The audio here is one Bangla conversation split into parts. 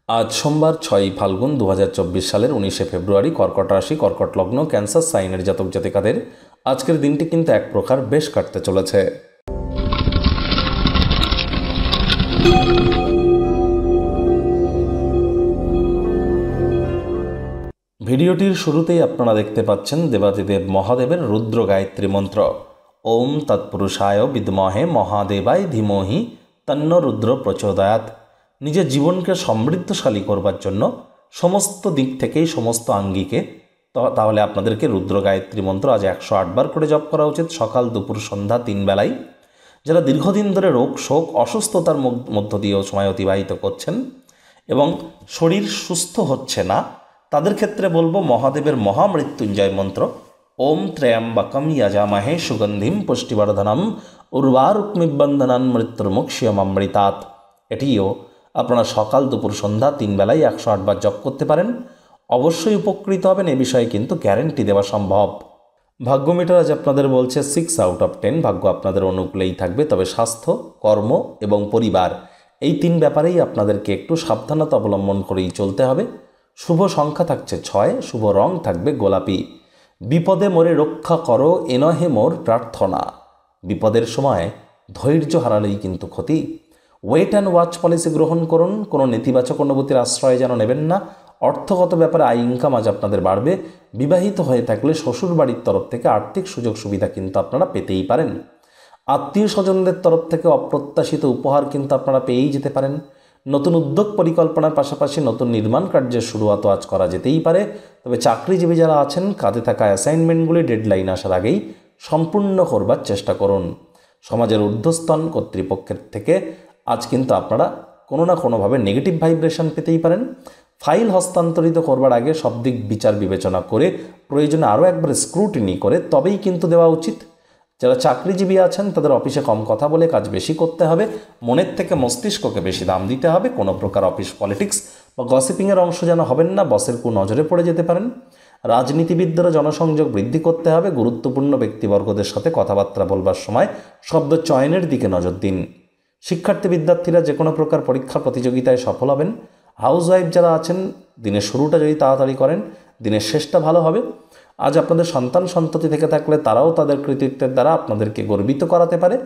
আজ সোমবার 6 ফাল্গুন 2024 সালের 19শে ফেব্রুয়ারি, কর্কট রাশি, কর্কট লগ্ন, ক্যান্সার সাইনের জাতক জাতিকাদের আজকের দিনটি কিন্তু এক প্রকার বেশ কাটতে চলেছে। ভিডিওটির শুরুতেই আপনারা দেখতে পাচ্ছেন দেবাদিদেব মহাদেবের রুদ্র গায়ত্রী মন্ত্র। ওম তৎপুরুষায় বিদ্মহে মহাদেবায় ধীমহি তন্ন রুদ্র প্রচোদয়াৎ। নিজের জীবনকে সমৃদ্ধশালী করবার জন্য সমস্ত দিক থেকেই, সমস্ত আঙ্গিকে তাহলে আপনাদেরকে রুদ্র গায়ত্রী মন্ত্র আজ 108 বার করে জপ করা উচিত, সকাল, দুপুর, সন্ধ্যা 3 বেলায়। যারা দীর্ঘদিন ধরে রোগ শোক অসুস্থতার মধ্য দিয়েও সময় অতিবাহিত করছেন এবং শরীর সুস্থ হচ্ছে না, তাদের ক্ষেত্রে বলবো মহাদেবের মহামৃত্যুঞ্জয় মন্ত্র। ওম ত্র্যম্বকম যজামহে সুগন্ধিম পুষ্টিবর্ধনম উর্বারুকমিবন্ধনান মৃত্যুর্মুক্ষীয়মৃতাৎ। এটিও আপনারা সকাল, দুপুর, সন্ধ্যা 3 বেলায় 108 বার জপ করতে পারেন। অবশ্যই উপকৃত হবেন, এ বিষয়ে কিন্তু গ্যারেন্টি দেওয়া সম্ভব। ভাগ্য মিটার আজ আপনাদের বলছে 6 আউট অফ 10। ভাগ্য আপনাদের অনুকূলেই থাকবে, তবে স্বাস্থ্য, কর্ম এবং পরিবার এই 3 ব্যাপারেই আপনাদেরকে একটু সাবধানতা অবলম্বন করেই চলতে হবে। শুভ সংখ্যা থাকছে 6, শুভ রং থাকবে গোলাপি। বিপদে মোরে রক্ষা করো এনহে মোর প্রার্থনা। বিপদের সময় ধৈর্য হারালেই কিন্তু ক্ষতি। ওয়েট অ্যান্ড ওয়াচ পলিসি গ্রহণ করুন, কোনো নেতিবাচক অনুভূতির আশ্রয় যেন নেবেন না। অর্থগত ব্যাপারে আয় ইনকাম আজ আপনাদের বাড়বে। বিবাহিত হয়ে থাকলে শ্বশুর বাড়ির তরফ থেকে আর্থিক সুযোগ সুবিধা কিন্তু আপনারা পেতেই পারেন। আত্মীয় স্বজনদের তরফ থেকে অপ্রত্যাশিত উপহার কিন্তু আপনারা পেয়েই যেতে পারেন। নতুন উদ্যোগ পরিকল্পনার পাশাপাশি নতুন নির্মাণ কার্যের শুরুয়াত আজ করা যেতেই পারে। তবে চাকরিজীবী যারা আছেন, কাঁধে থাকা অ্যাসাইনমেন্টগুলি ডেডলাইন আসার আগেই সম্পূর্ণ করবার চেষ্টা করুন। সমাজের ঊর্ধ্বস্তন কর্তৃপক্ষের থেকে আজ কিন্তু আপনারা কোনো না কোনোভাবে নেগেটিভ ভাইব্রেশন পেতেই পারেন। ফাইল হস্তান্তরিত করবার আগে সব দিক বিচার বিবেচনা করে প্রয়োজনে আরও একবার স্ক্রুটিনি করে তবেই কিন্তু দেওয়া উচিত। যারা চাকরিজীবী আছেন তাদের অফিসে কম কথা বলে কাজ বেশি করতে হবে, মনের থেকে মস্তিষ্ককে বেশি দাম দিতে হবে। কোনো প্রকার অফিস পলিটিক্স বা গসিপিংয়ের অংশ যেন হবেন না, বসের নজরে পড়ে যেতে পারেন। রাজনীতিবিদরা জনসংযোগ বৃদ্ধি করতে হবে। গুরুত্বপূর্ণ ব্যক্তিবর্গদের সাথে কথাবার্তা বলবার সময় শব্দ চয়নের দিকে নজর দিন। শিক্ষার্থী বিদ্যার্থীরা যে কোনো প্রকার পরীক্ষা প্রতিযোগিতায় সফল হবেন। হাউসওয়াইফ যারা আছেন, দিনের শুরুটা যদি তাড়াতাড়ি করেন, দিনের শেষটা ভালো হবে। আজ আপনাদের সন্তান সন্ততি থেকে থাকলে তারাও তাদের কৃতিত্বের দ্বারা আপনাদেরকে গর্বিত করাতে পারে।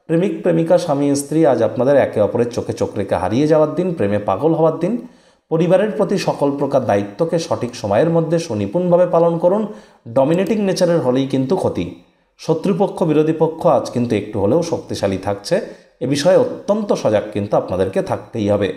প্রেমিক প্রেমিকা, স্বামী স্ত্রী আজ আপনাদের একে অপরের চোখে চোখ রেখে হারিয়ে যাওয়ার দিন, প্রেমে পাগল হওয়ার দিন। পরিবারের প্রতি সকল প্রকার দায়িত্বকে সঠিক সময়ের মধ্যে সুনিপুণভাবে পালন করুন। ডমিনেটিং নেচারের হলেই কিন্তু ক্ষতি। শত্রুপক্ষ, বিরোধী পক্ষ আজ কিন্তু একটু হলেও শক্তিশালী থাকছে। এ বিষয়ে অত্যন্ত সজাগ কিন্তু আপনাদেরকে থাকতেই হবে।